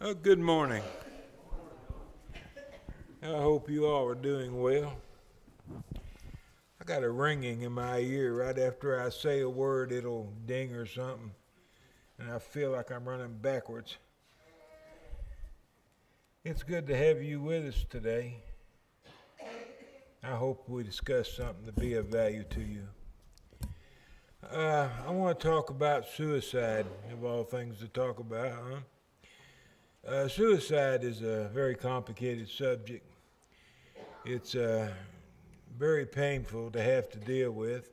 Good morning. I hope you all are doing well. I got a ringing in my ear right after I say a word, it'll ding or something, and I feel like I'm running backwards. It's good to have you with us today. I hope we discuss something to be of value to you. I want to talk about suicide, of all things to talk about, huh? Suicide is a very complicated subject. It's very painful to have to deal with.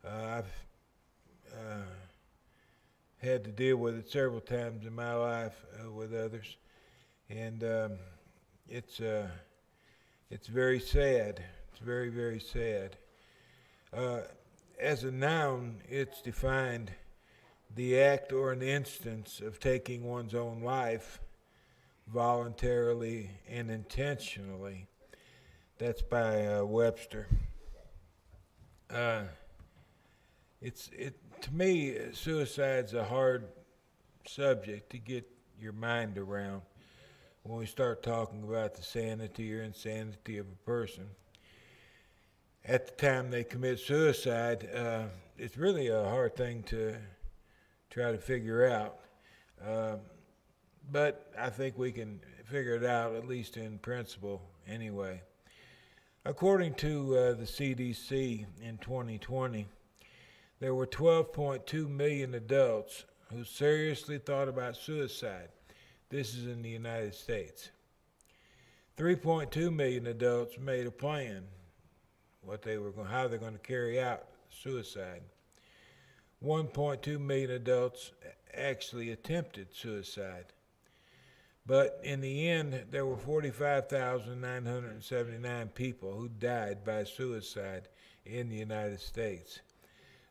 I've uh, had to deal with it several times in my life with others, and it's uh, it's very sad. It's very sad. Uh, as a noun, it's defined the act or an instance of taking one's own life voluntarily and intentionally. That's by Webster. Uh, it to me, suicide's a hard subject to get your mind around when we start talking about the sanity or insanity of a person. At the time they commit suicide, it's really a hard thing to try to figure out. Uh, but I think we can figure it out, at least in principle, anyway. According to the CDC in 2020, there were 12.2 million adults who seriously thought about suicide. This is in the United States. 3.2 million adults made a plan how they're going to carry out suicide. 1.2 million adults actually attempted suicide. But in the end, there were 45,979 people who died by suicide in the United States.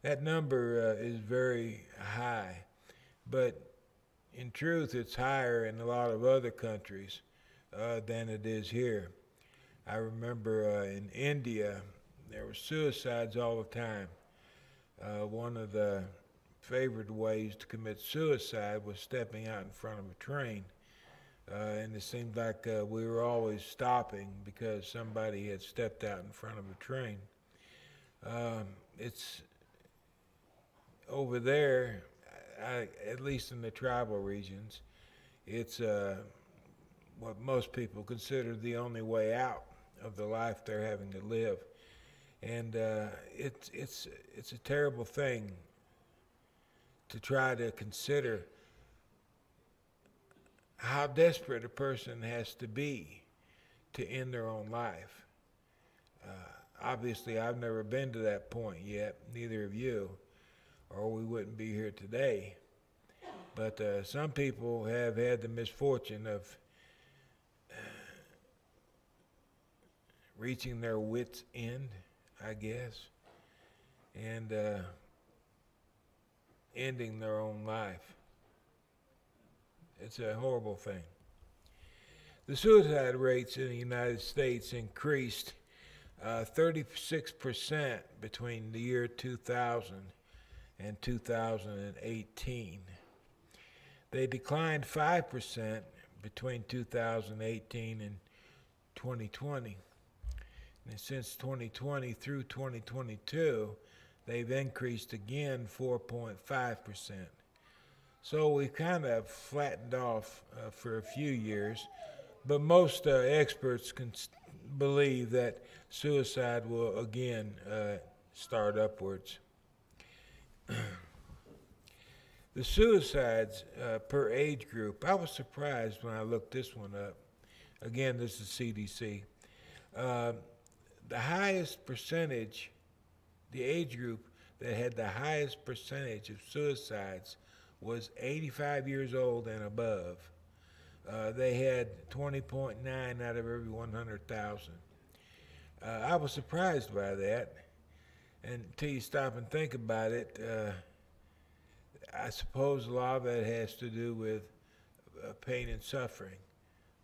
That number is very high, but in truth, it's higher in a lot of other countries than it is here. I remember in India, there were suicides all the time. One of the favored ways to commit suicide was stepping out in front of a train. And it seemed like we were always stopping because somebody had stepped out in front of a train. It's over there, at least in the tribal regions, it's what most people consider the only way out of the life they're having to live, and it's a terrible thing to try to consider how desperate a person has to be to end their own life. Uh, Obviously, I've never been to that point yet, neither have you, or we wouldn't be here today. But some people have had the misfortune of reaching their wits' end, I guess, and ending their own life. It's a horrible thing. The suicide rates in the United States increased 36% between the year 2000 and 2018. They declined 5% between 2018 and 2020. And since 2020 through 2022, they've increased again 4.5%. So we've kind of flattened off for a few years, but most experts believe that suicide will again start upwards. The suicides per age group, I was surprised when I looked this one up. Again, this is CDC. Uh, the highest percentage, the age group that had the highest percentage of suicides was 85 years old and above. They had 20.9 out of every 100,000. I was surprised by that, and until you stop and think about it, I suppose a lot of that has to do with pain and suffering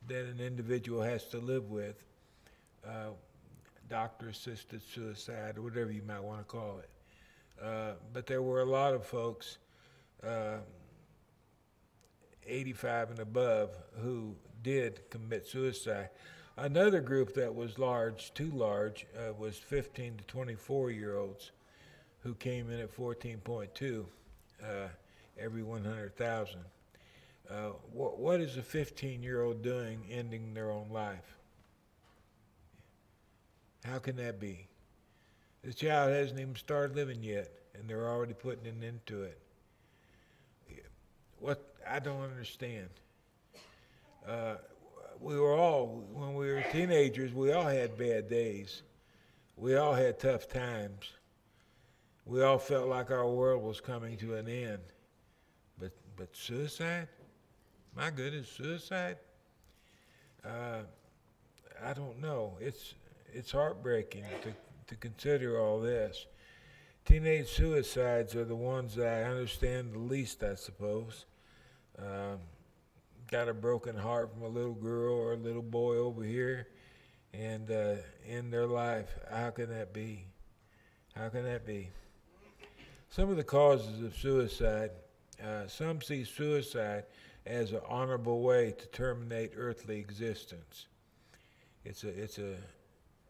that an individual has to live with, uh, doctor-assisted suicide, or whatever you might want to call it. But there were a lot of folks uh, 85 and above who did commit suicide. Another group that was large, too large, was 15 to 24-year-olds who came in at 14.2 every 100,000. What is a 15-year-old doing ending their own life? How can that be? The child hasn't even started living yet, and they're already putting an end to it. What I don't understand. We were all, when we were teenagers, we all had bad days. We all had tough times. We all felt like our world was coming to an end. But suicide? My goodness, suicide? I don't know. It's heartbreaking to consider all this. Teenage suicides are the ones that I understand the least, I suppose. Got a broken heart from a little girl or a little boy over here, and in their life. How can that be? How can that be? Some of the causes of suicide. Some see suicide as an honorable way to terminate earthly existence. It's a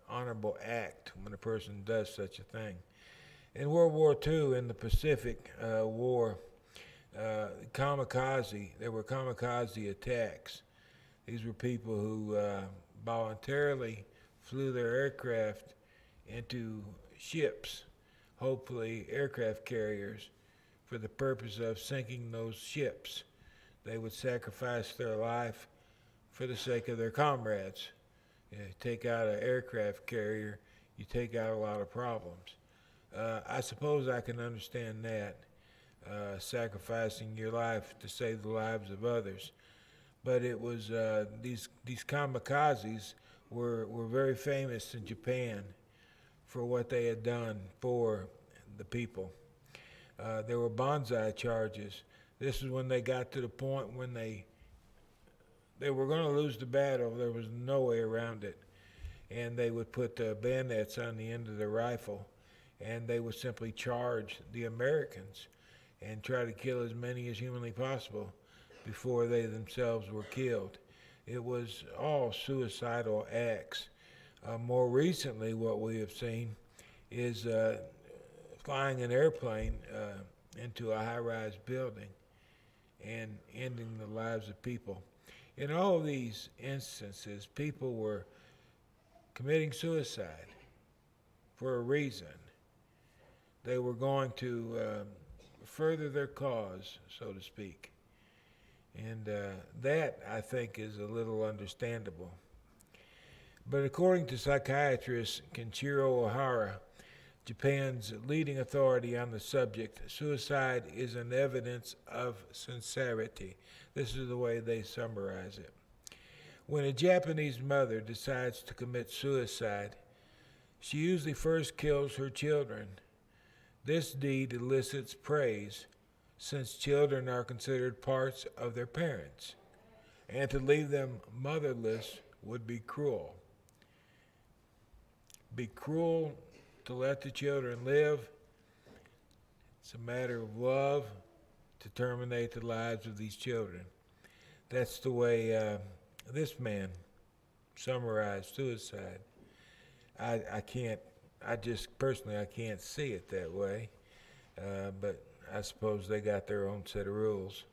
honorable act when a person does such a thing. In World War II, in the Pacific War, there were kamikaze attacks. These were people who voluntarily flew their aircraft into ships, hopefully aircraft carriers, for the purpose of sinking those ships. They would sacrifice their life for the sake of their comrades. You take out an aircraft carrier, you take out a lot of problems. I suppose I can understand that, sacrificing your life to save the lives of others. But it was these kamikazes were very famous in Japan for what they had done for the people. There were banzai charges. This is when they got to the point when they were going to lose the battle. There was no way around it. And they would put bayonets on the end of the rifle, and they would simply charge the Americans and try to kill as many as humanly possible before they themselves were killed. It was all suicidal acts. More recently, what we have seen is flying an airplane into a high-rise building and ending the lives of people. In all of these instances, people were committing suicide for a reason. They were going to further their cause, so to speak. And that, I think, is a little understandable. But according to psychiatrist Kenshiro Ohara, Japan's leading authority on the subject, suicide is an evidence of sincerity. This is the way they summarize it. When a Japanese mother decides to commit suicide, she usually first kills her children. This deed elicits praise, since children are considered parts of their parents, and to leave them motherless would be cruel. Be cruel to let the children live. It's a matter of love to terminate the lives of these children. That's the way this man summarized suicide. I can't see it that way, but I suppose they got their own set of rules.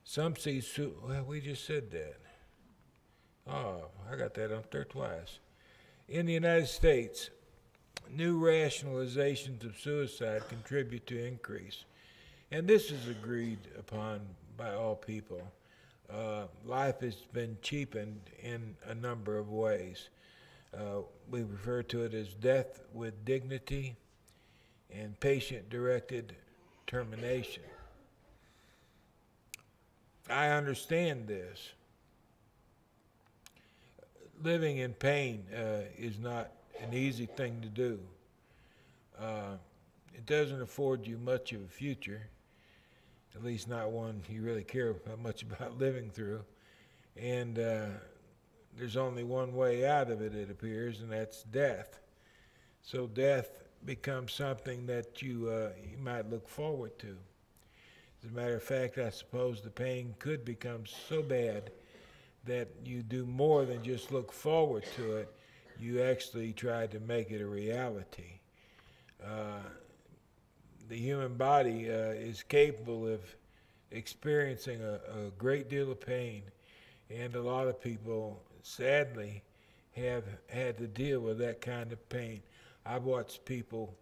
Some see well, we just said that. Oh, I got that up there twice. In the United States, new rationalizations of suicide contribute to increase. And this is agreed upon by all people. Life has been cheapened in a number of ways. We refer to it as death with dignity and patient-directed termination. I understand this. Living in pain is not an easy thing to do. It doesn't afford you much of a future, at least not one you really care much about living through. And there's only one way out of it, it appears, and that's death. So death becomes something that you might look forward to. As a matter of fact, I suppose the pain could become so bad that you do more than just look forward to it. You actually try to make it a reality. Uh, the human body is capable of experiencing a great deal of pain, and a lot of people, sadly, have had to deal with that kind of pain. I've watched people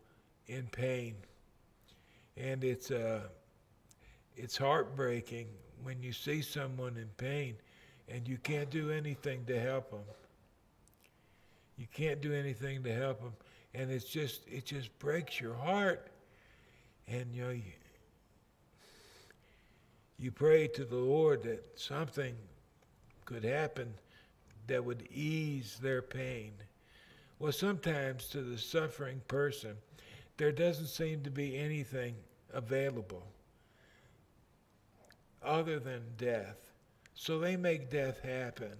in pain, and it's heartbreaking when you see someone in pain and you can't do anything to help them. You can't do anything to help them, and it just breaks your heart. And you pray to the Lord that something could happen that would ease their pain. Well, sometimes to the suffering person, there doesn't seem to be anything available other than death. So they make death happen.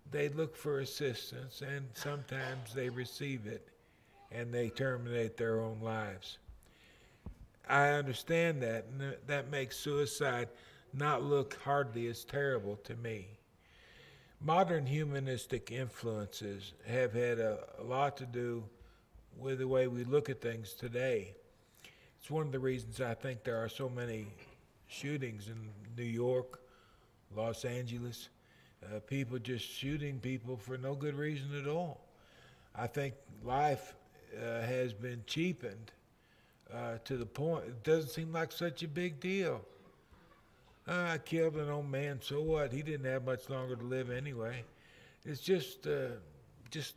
They look for assistance, and sometimes they receive it, and they terminate their own lives. I understand that, and that makes suicide not look hardly as terrible to me. Modern humanistic influences have had a lot to do with the way we look at things today. It's one of the reasons I think there are so many shootings in New York, Los Angeles, people just shooting people for no good reason at all. I think life has been cheapened to the point it doesn't seem like such a big deal. I killed an old man, so what? He didn't have much longer to live anyway. It's just it's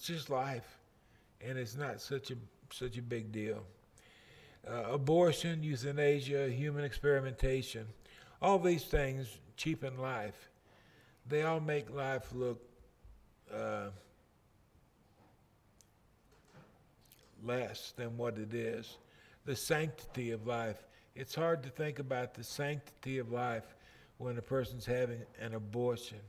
just life, and it's not such a big deal. Abortion, euthanasia, human experimentation, all these things cheapen life. They all make life look less than what it is. The sanctity of life. It's hard to think about the sanctity of life when a person's having an abortion.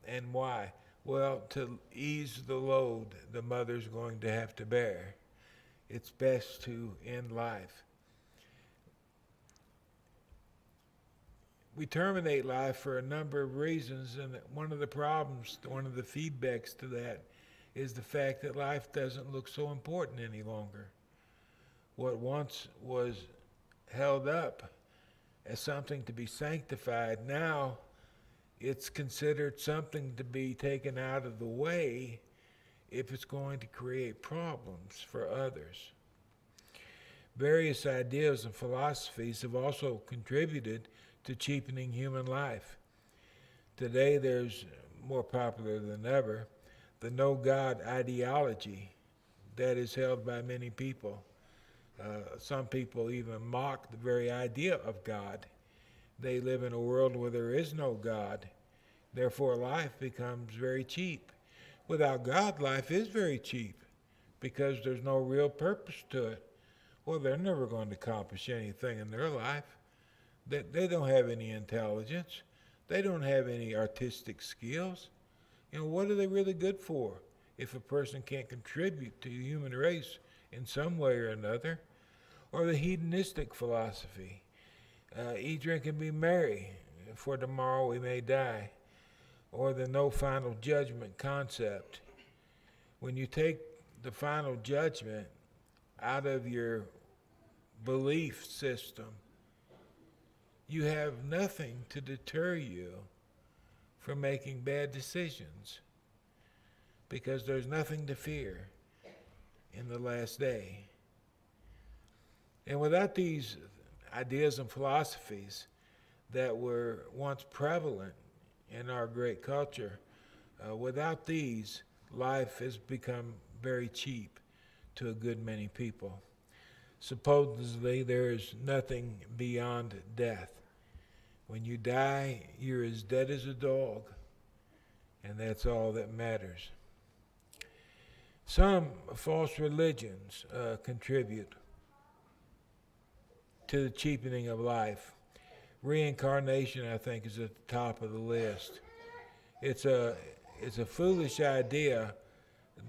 And why? Well, to ease the load the mother's going to have to bear. It's best to end life. We terminate life for a number of reasons, and one of the problems, one of the feedbacks to that, is the fact that life doesn't look so important any longer. What once was held up as something to be sanctified, now it's considered something to be taken out of the way if it's going to create problems for others. Various ideas and philosophies have also contributed to cheapening human life. Today there's, more popular than ever, the no God ideology that is held by many people. Some people even mock the very idea of God. They live in a world where there is no God. Therefore, life becomes very cheap. Without God, life is very cheap because there's no real purpose to it. Well, they're never going to accomplish anything in their life. They don't have any intelligence. They don't have any artistic skills. What are they really good for if a person can't contribute to the human race in some way or another? Or the hedonistic philosophy. Eat, drink, and be merry, for tomorrow we may die. Or the no final judgment concept. When you take the final judgment out of your belief system, you have nothing to deter you from making bad decisions, because there's nothing to fear in the last day. And without these ideas and philosophies that were once prevalent in our great culture, without these, life has become very cheap to a good many people. Supposedly, there is nothing beyond death. When you die, you're as dead as a dog, and that's all that matters. Some false religions contribute to the cheapening of life. Reincarnation, I think, is at the top of the list. It's a foolish idea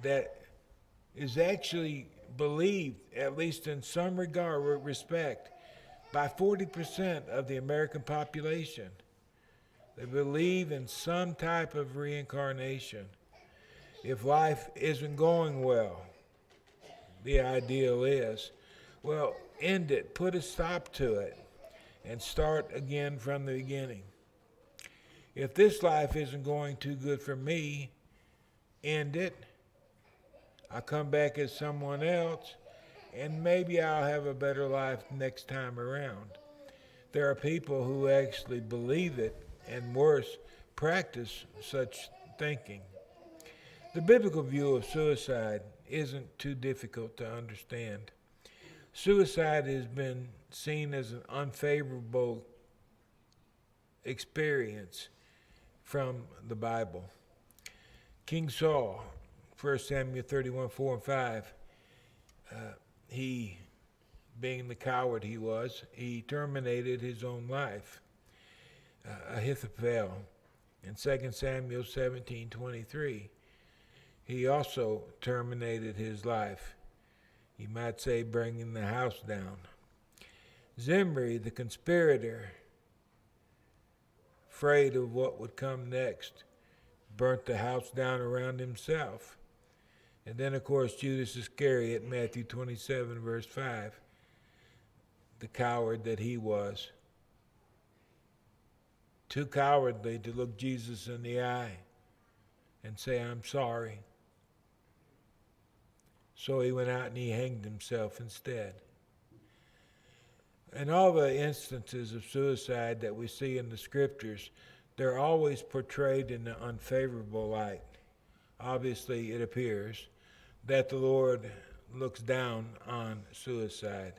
that is actually believed, at least in some regard or respect, by 40% of the American population. They believe in some type of reincarnation. If life isn't going well, the ideal is, well, end it, put a stop to it, and start again from the beginning. If this life isn't going too good for me, end it. I'll come back as someone else, and maybe I'll have a better life next time around. There are people who actually believe it, and worse, practice such thinking. The biblical view of suicide isn't too difficult to understand. Suicide has been seen as an unfavorable experience from the Bible. King Saul, 1 Samuel 31, 4 and 5, he, being the coward he was, he terminated his own life. Ahithophel, in 2 Samuel 17, 23, he also terminated his life. You might say bringing the house down. Zimri, the conspirator, afraid of what would come next, burnt the house down around himself. And then, of course, Judas Iscariot, Matthew 27, verse 5, the coward that he was. Too cowardly to look Jesus in the eye and say, I'm sorry. So he went out and he hanged himself instead. In all the instances of suicide that we see in the scriptures, they're always portrayed in an unfavorable light. Obviously, it appears that the Lord looks down on suicide.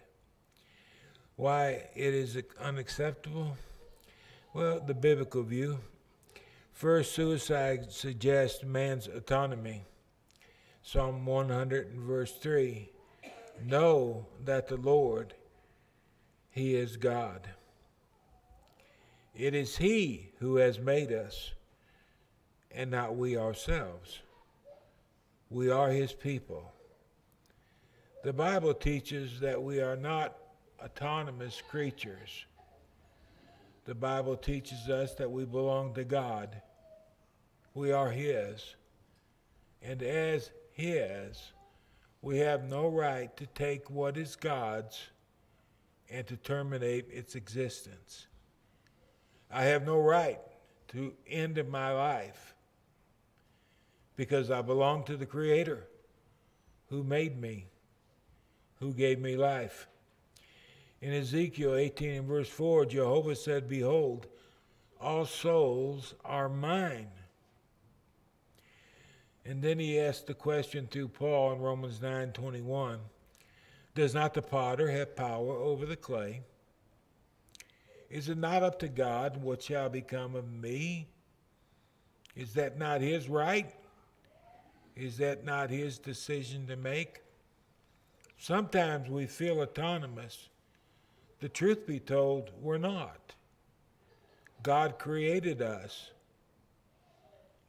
Why it is unacceptable? Well, the biblical view. First, suicide suggests man's autonomy. Psalm 100 and verse 3. Know that the Lord, He is God. It is He who has made us, and not we ourselves. We are His people. The Bible teaches that we are not autonomous creatures. The Bible teaches us that we belong to God. We are His. And as His, we have no right to take what is God's and to terminate its existence. I have no right to end my life because I belong to the Creator who made me, who gave me life. In Ezekiel 18 and verse 4, Jehovah said, Behold, all souls are mine. And then he asked the question through Paul in Romans 9:21, does not the potter have power over the clay? Is it not up to God what shall become of me? Is that not His right? Is that not His decision to make? Sometimes we feel autonomous. The truth be told, we're not. God created us.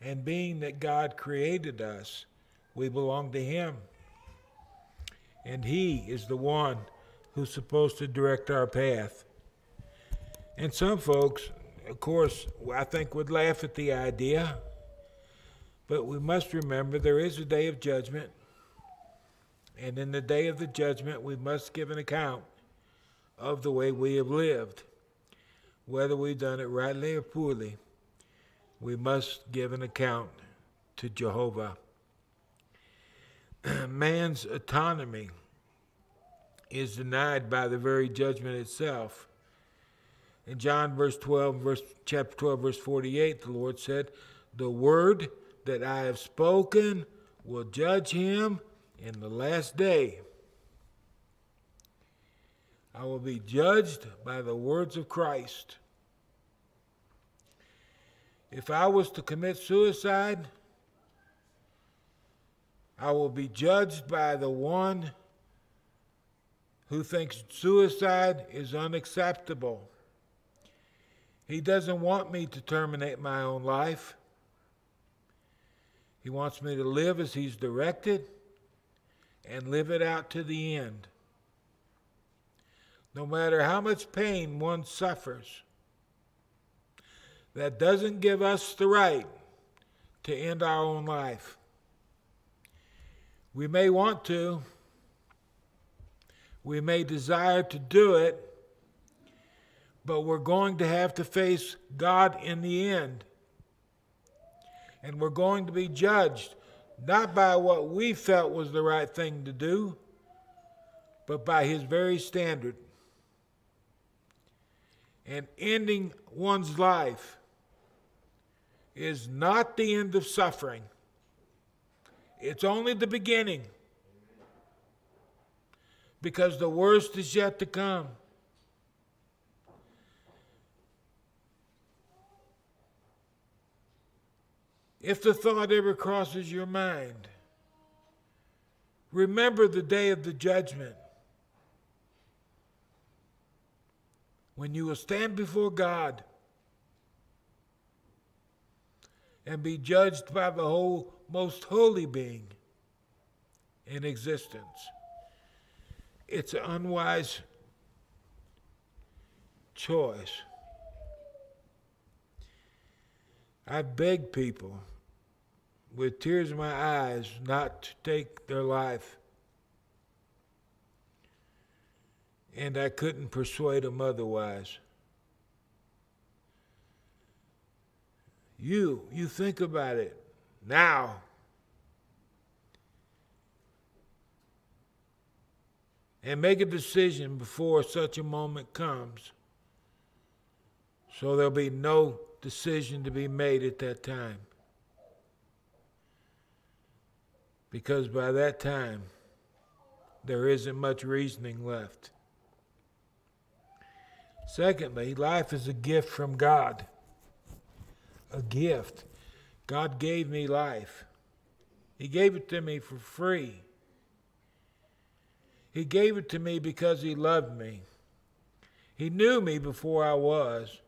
And being that God created us, we belong to Him. And He is the one who's supposed to direct our path. And some folks, of course, I think would laugh at the idea, but we must remember there is a day of judgment. And in the day of the judgment, we must give an account of the way we have lived. Whether we've done it rightly or poorly, we must give an account to Jehovah. Man's autonomy is denied by the very judgment itself. In John chapter 12, verse 48, the Lord said, the word that I have spoken will judge him in the last day. I will be judged by the words of Christ. If I was to commit suicide, I will be judged by the one who thinks suicide is unacceptable. He doesn't want me to terminate my own life. He wants me to live as He's directed. and live it out to the end. No matter how much pain one suffers, that doesn't give us the right to end our own life. We may want to, we may desire to do it, but we're going to have to face God in the end. And we're going to be judged not by what we felt was the right thing to do, but by His very standard. And ending one's life is not the end of suffering. It's only the beginning. Because the worst is yet to come. If the thought ever crosses your mind, remember the day of the judgment, when you will stand before God and be judged by the whole most holy being in existence. It's an unwise choice. I beg people with tears in my eyes not to take their life. And I couldn't persuade them otherwise. You think about it now. And make a decision before such a moment comes. So there'll be no decision to be made at that time. Because by that time, there isn't much reasoning left. Secondly, life is a gift from God. A gift. God gave me life. He gave it to me for free. He gave it to me because He loved me. He knew me before I was,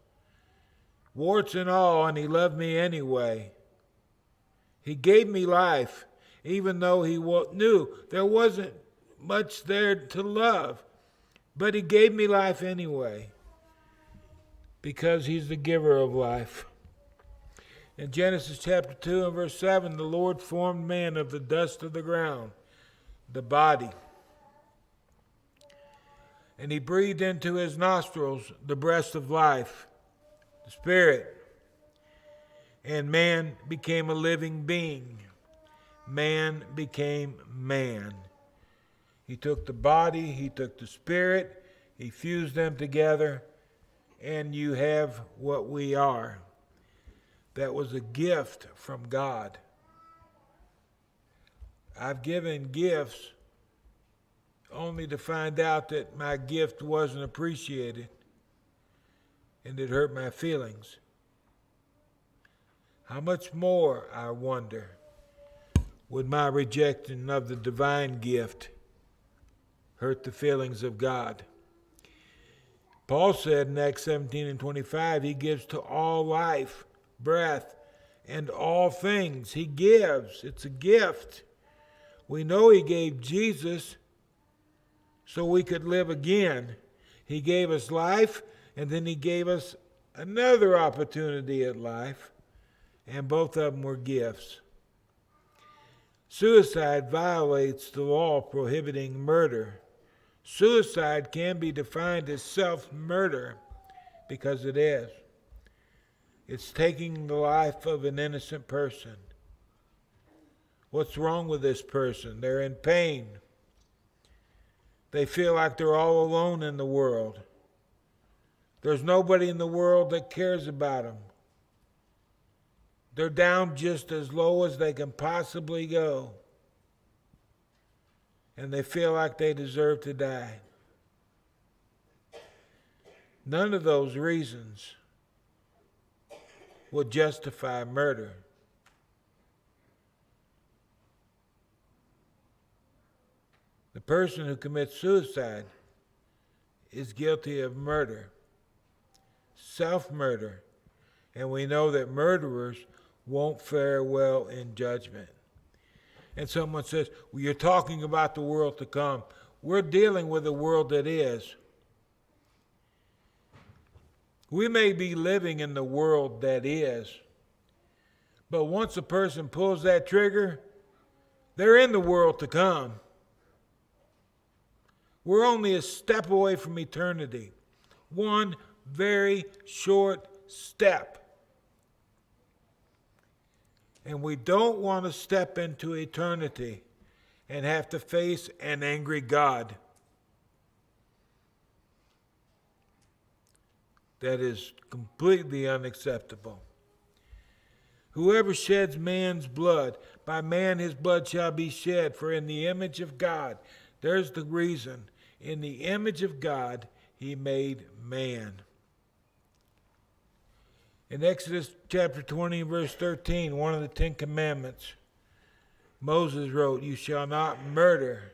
warts and all, and He loved me anyway. He gave me life, even though He knew there wasn't much there to love. But He gave me life anyway, because He's the giver of life. In Genesis chapter 2 and verse 7, the Lord formed man of the dust of the ground, the body. And He breathed into his nostrils the breath of life, the Spirit. And man became a living being. Man became man. He took the body, He took the Spirit, He fused them together, and you have what we are. That was a gift from God. I've given gifts only to find out that my gift wasn't appreciated and it hurt my feelings. How much more, I wonder, would my rejection of the divine gift hurt the feelings of God? Paul said in Acts 17 and 25, He gives to all life, breath, and all things. He gives. It's a gift. We know He gave Jesus so we could live again. He gave us life, and then He gave us another opportunity at life, and both of them were gifts. Suicide violates the law prohibiting murder. Suicide can be defined as self-murder because it is. It's taking the life of an innocent person. What's wrong with this person? They're in pain. They feel like they're all alone in the world. There's nobody in the world that cares about them. They're down just as low as they can possibly go. And they feel like they deserve to die. None of those reasons would justify murder. The person who commits suicide is guilty of murder, self-murder, and we know that murderers won't fare well in judgment. And someone says, well, you're talking about the world to come. We're dealing with the world that is. We may be living in the world that is, but once a person pulls that trigger, they're in the world to come. We're only a step away from eternity. One very short step. And we don't want to step into eternity and have to face an angry God. That is completely unacceptable. Whoever sheds man's blood, by man his blood shall be shed, for in the image of God, there's the reason, in the image of God he made man. In Exodus chapter 20, verse 13, one of the 10 Commandments, Moses wrote, you shall not murder.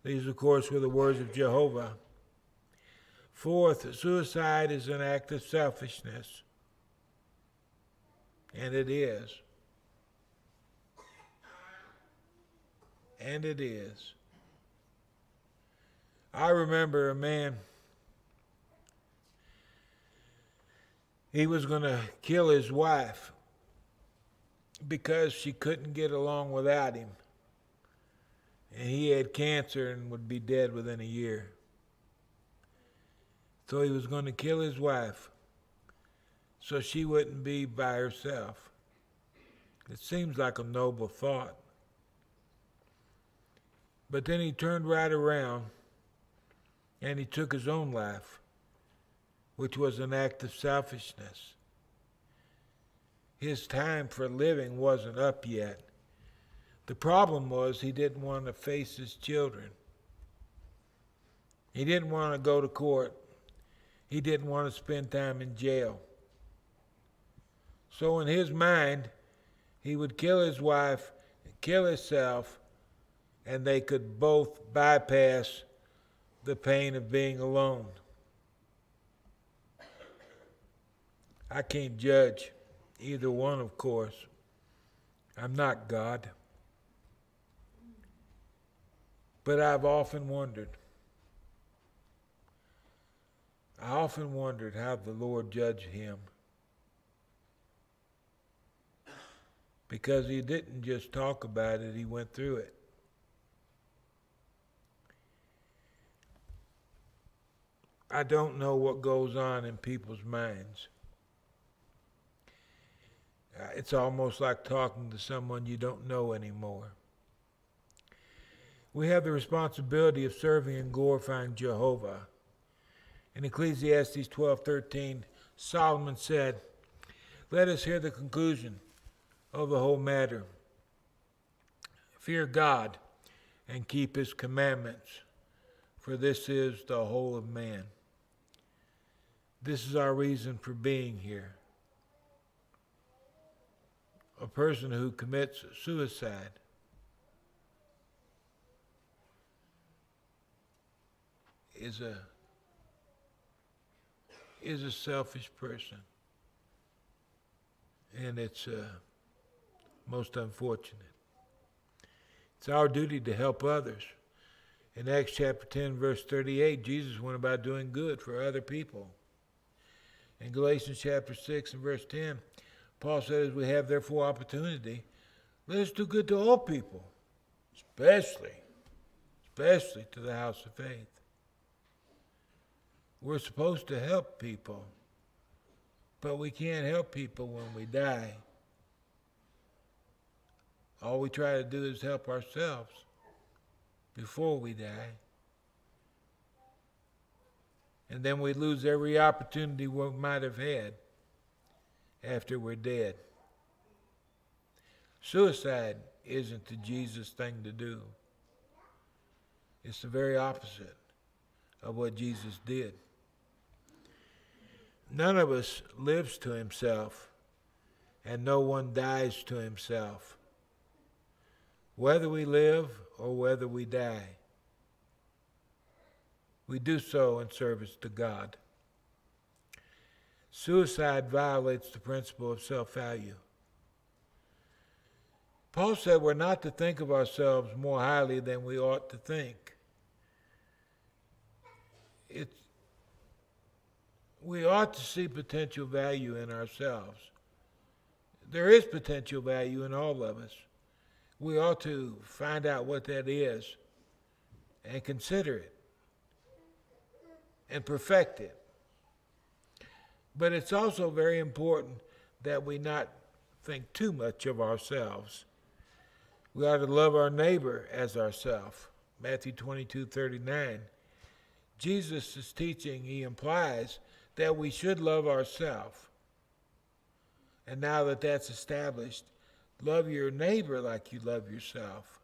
These, of course, were the words of Jehovah. Fourth, suicide is an act of selfishness. And it is. And it is. I remember a man, he was going to kill his wife because she couldn't get along without him. And he had cancer and would be dead within a year. So he was going to kill his wife so she wouldn't be by herself. It seems like a noble thought. But then he turned right around and he took his own life, which was an act of selfishness. His time for living wasn't up yet. The problem was he didn't want to face his children. He didn't want to go to court. He didn't want to spend time in jail. So in his mind, he would kill his wife, kill himself, and they could both bypass the pain of being alone. I can't judge either one, of course. I'm not God. But I've often wondered. I often wondered how the Lord judged him. Because he didn't just talk about it, he went through it. I don't know what goes on in people's minds. It's almost like talking to someone you don't know anymore. We have the responsibility of serving and glorifying Jehovah. In Ecclesiastes 12:13, Solomon said, let us hear the conclusion of the whole matter. Fear God and keep his commandments, for this is the whole of man. This is our reason for being here. A person who commits suicide is a selfish person. And it's most unfortunate. It's our duty to help others. In Acts chapter 10, verse 38, Jesus went about doing good for other people. In Galatians chapter 6 and verse 10, Paul says, we have therefore opportunity. Let us do good to all people, especially to the house of faith. We're supposed to help people, but we can't help people when we die. All we try to do is help ourselves before we die. And then we lose every opportunity we might have had after we're dead. Suicide isn't the Jesus thing to do. It's the very opposite of what Jesus did. None of us lives to himself, and no one dies to himself. Whether we live or whether we die, we do so in service to God. Suicide violates the principle of self-value. Paul said we're not to think of ourselves more highly than we ought to think. We ought to see potential value in ourselves. There is potential value in all of us. We ought to find out what that is and consider it and perfect it. But it's also very important that we not think too much of ourselves. We ought to love our neighbor as ourselves. Matthew 22:39. Jesus' teaching, he implies that we should love ourselves. And now that that's established, love your neighbor like you love yourself.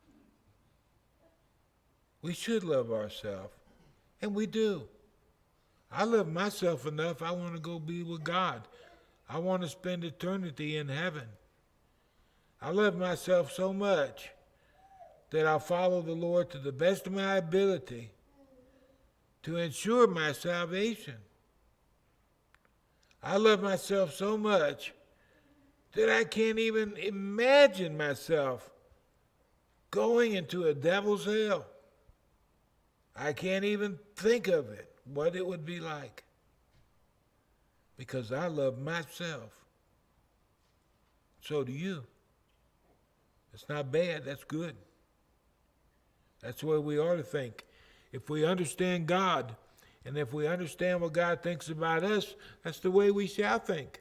We should love ourselves, and we do. I love myself enough, I want to go be with God. I want to spend eternity in heaven. I love myself so much that I'll follow the Lord to the best of my ability to ensure my salvation. I love myself so much that I can't even imagine myself going into a devil's hell. I can't even think of it, what it would be like, because I love myself. So do you. It's not bad, that's good. That's the way we ought to think. If we understand God, and if we understand what God thinks about us, that's the way we shall think.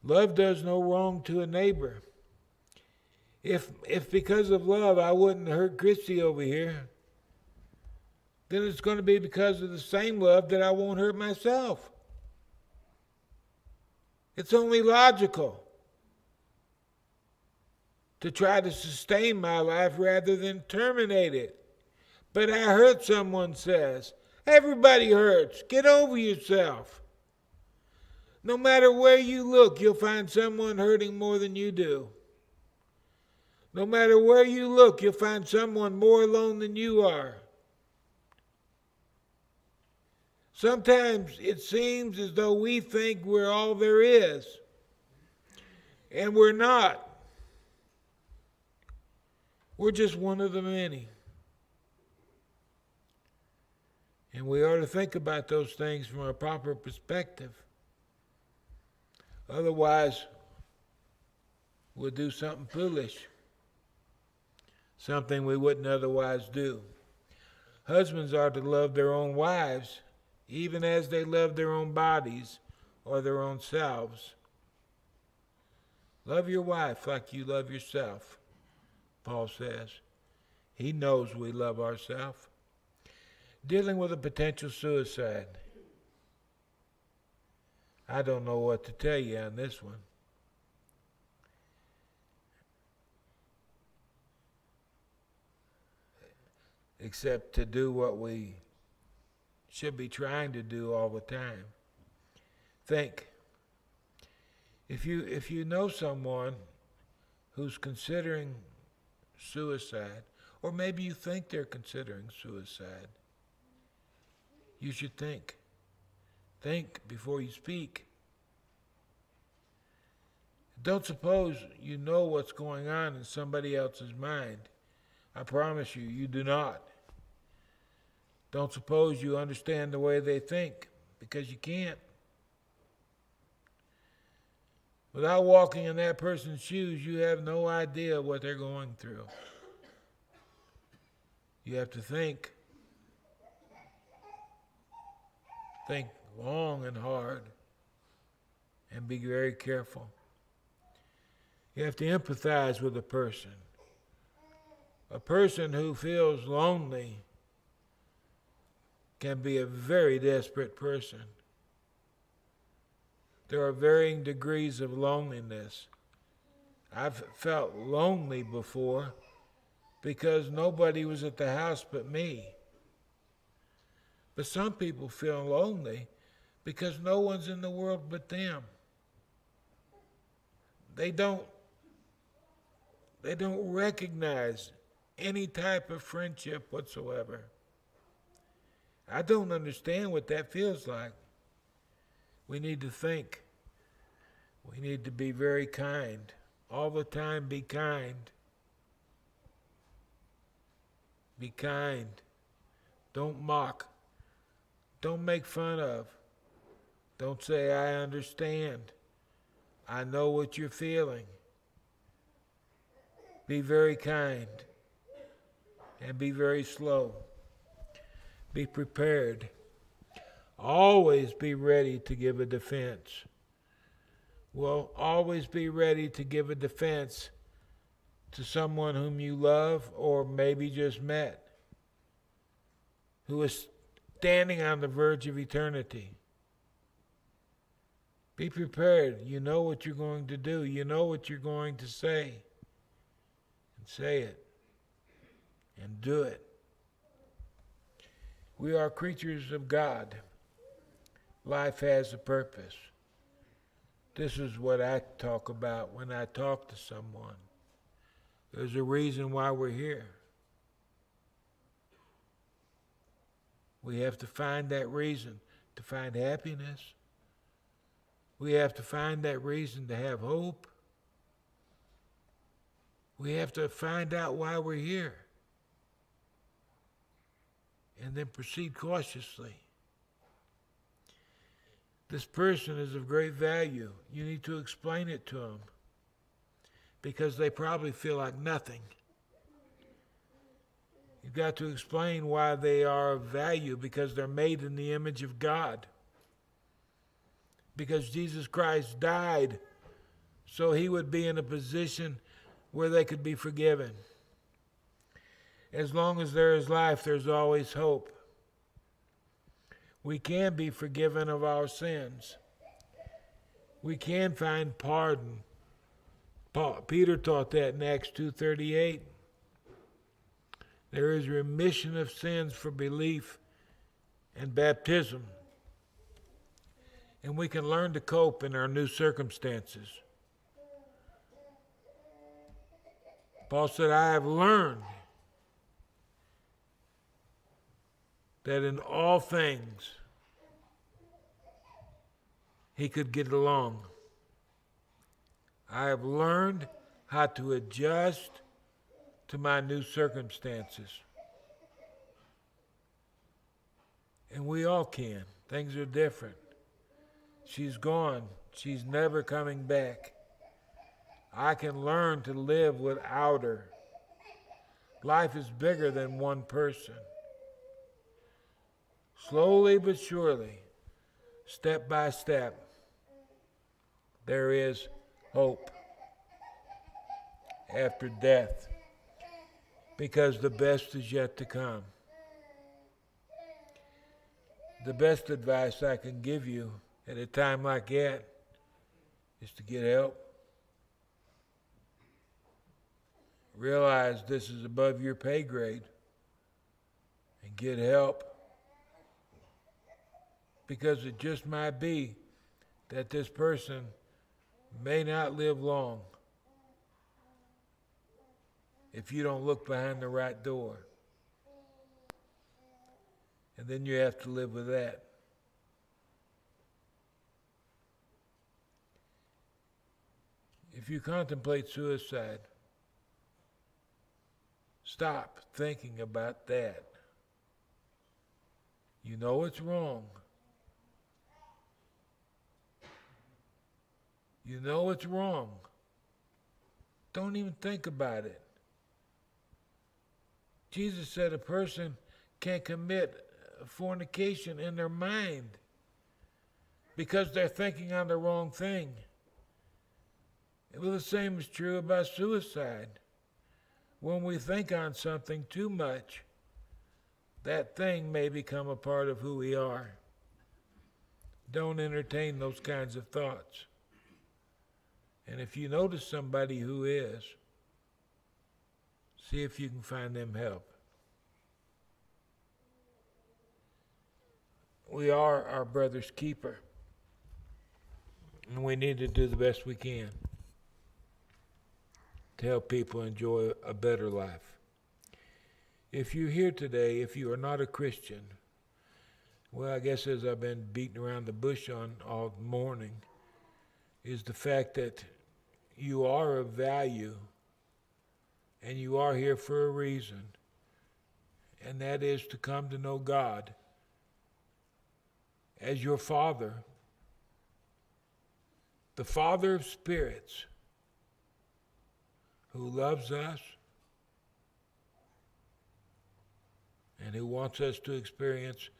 Love does no wrong to a neighbor. If because of love I wouldn't hurt Christy over here, then it's going to be because of the same love that I won't hurt myself. It's only logical to try to sustain my life rather than terminate it. But I heard someone says, everybody hurts. Get over yourself. No matter where you look, you'll find someone hurting more than you do. No matter where you look, you'll find someone more alone than you are. Sometimes it seems as though we think we're all there is, and we're not. We're just one of the many. And we ought to think about those things from a proper perspective. Otherwise, we'll do something foolish, something we wouldn't otherwise do. Husbands are to love their own wives, even as they love their own bodies or their own selves. Love your wife like you love yourself, Paul says. He knows we love ourselves. Dealing with a potential suicide. I don't know what to tell you on this one. Except to do what we should be trying to do all the time. Think. If you know someone who's considering suicide, or maybe you think they're considering suicide, you should think. Think before you speak. Don't suppose you know what's going on in somebody else's mind. I promise you, you do not. Don't suppose you understand the way they think, because you can't. Without walking in that person's shoes, you have no idea what they're going through. You have to think. Think long and hard, and be very careful. You have to empathize with a person. A person who feels lonely can be a very desperate person. There are varying degrees of loneliness. I've felt lonely before because nobody was at the house but me. But some people feel lonely because no one's in the world but them. They don't recognize any type of friendship whatsoever. I don't understand what that feels like. We need to think. We need to be very kind. All the time, be kind. Be kind. Don't mock. Don't make fun of. Don't say, I understand. I know what you're feeling. Be very kind. And be very slow. Be prepared. Always be ready to give a defense. Well, always be ready to give a defense to someone whom you love or maybe just met, who is standing on the verge of eternity. Be prepared. You know what you're going to do. You know what you're going to say. And say it. And do it. We are creatures of God. Life has a purpose. This is what I talk about when I talk to someone. There's a reason why we're here. We have to find that reason to find happiness. We have to find that reason to have hope. We have to find out why we're here. And then proceed cautiously. This person is of great value. You need to explain it to them because they probably feel like nothing. You've got to explain why they are of value, because they're made in the image of God. Because Jesus Christ died so he would be in a position where they could be forgiven. As long as there is life, there's always hope. We can be forgiven of our sins. We can find pardon. Peter taught that in Acts 2:38. There is remission of sins for belief and baptism. And we can learn to cope in our new circumstances. Paul said, I have learned that in all things he could get along. I have learned how to adjust to my new circumstances. And we all can. Things are different. She's gone. She's never coming back. I can learn to live without her. Life is bigger than one person. Slowly but surely, step by step, there is hope after death, because the best is yet to come. The best advice I can give you at a time like that is to get help. Realize this is above your pay grade and get help. Because it just might be that this person may not live long if you don't look behind the right door. And then you have to live with that. If you contemplate suicide, stop thinking about that. You know it's wrong. You know it's wrong. Don't even think about it. Jesus said a person can't commit fornication in their mind because they're thinking on the wrong thing. Well, the same is true about suicide. When we think on something too much, that thing may become a part of who we are. Don't entertain those kinds of thoughts. And if you notice somebody who is, see if you can find them help. We are our brother's keeper, and we need to do the best we can to help people enjoy a better life. If you're here today, if you are not a Christian, well, I guess as I've been beating around the bush on all morning, is the fact that you are of value and you are here for a reason, and that is to come to know God as your Father, the Father of spirits, who loves us and who wants us to experience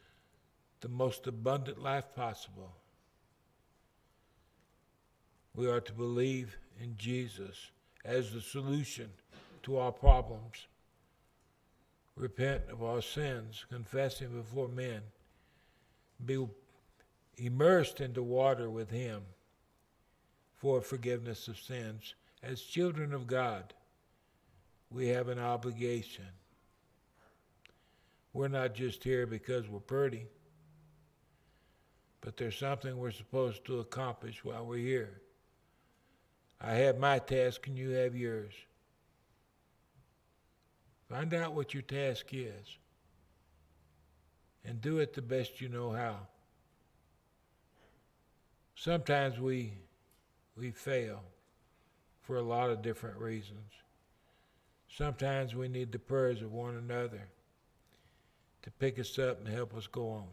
the most abundant life possible. We are to believe in Jesus as the solution to our problems, repent of our sins, confess Him before men, be immersed into water with Him for forgiveness of sins. As children of God, we have an obligation. We're not just here because we're pretty, but there's something we're supposed to accomplish while we're here. I have my task and you have yours. Find out what your task is and do it the best you know how. Sometimes we fail for a lot of different reasons. Sometimes we need the prayers of one another to pick us up and help us go on.